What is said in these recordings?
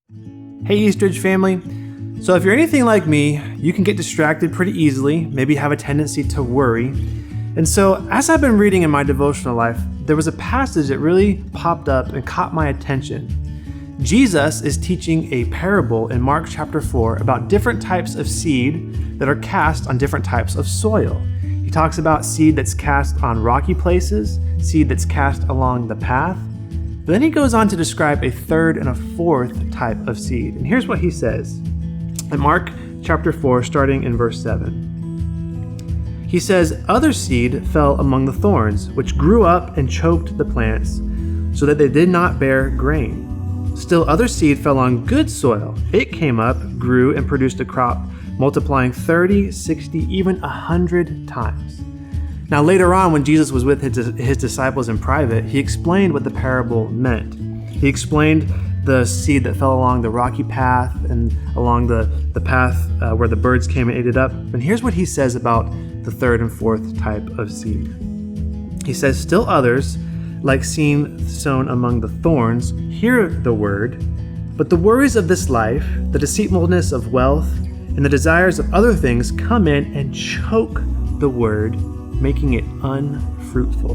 Hey Eastridge family. So if you're anything like me, you can get distracted pretty easily, maybe have a tendency to worry. And so as I've been reading in my devotional life, there was a passage that really popped up and caught my attention. Jesus is teaching a parable in Mark chapter 4 about different types of seed that are cast on different types of soil. He talks about seed that's cast on rocky places, seed that's cast along the path. But then he goes on to describe a third and a fourth type of seed. And here's what he says in Mark chapter 4, starting in verse 7. He says, "Other seed fell among the thorns, which grew up and choked the plants, so that they did not bear grain. Still other seed fell on good soil. It came up, grew, and produced a crop, multiplying 30, 60, even 100 times." Now later on, when Jesus was with his disciples in private, he explained what the parable meant. He explained the seed that fell along the rocky path and along the path where the birds came and ate it up. And here's what he says about the third and fourth type of seed. He says, "Still others, like seed sown among the thorns, hear the word, but the worries of this life, the deceitfulness of wealth, and the desires of other things come in and choke the word, making it unfruitful.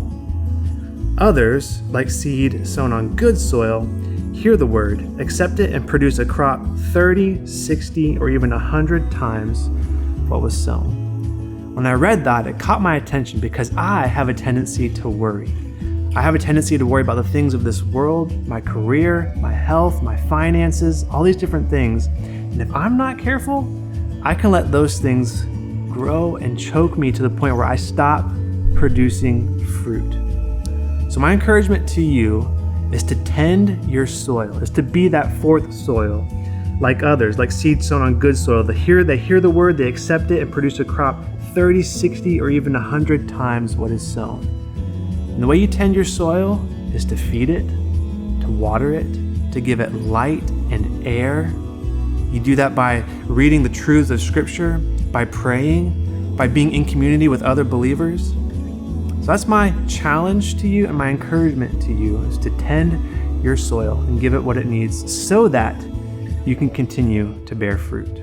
Others, like seed sown on good soil, hear the word, accept it, and produce a crop 30, 60, or even 100 times what was sown." When I read that, it caught my attention because I have a tendency to worry. I have a tendency to worry about the things of this world, my career, my health, my finances, all these different things. And if I'm not careful, I can let those things grow and choke me to the point where I stop producing fruit. So my encouragement to you is to tend your soil, is to be that fourth soil, like others, like seed sown on good soil. They hear the word, they accept it, and produce a crop 30, 60, or even 100 times what is sown. And the way you tend your soil is to feed it, to water it, to give it light and air. You do that by reading the truths of Scripture, by praying, by being in community with other believers. So that's my challenge to you and my encouragement to you is to tend your soil and give it what it needs so that you can continue to bear fruit.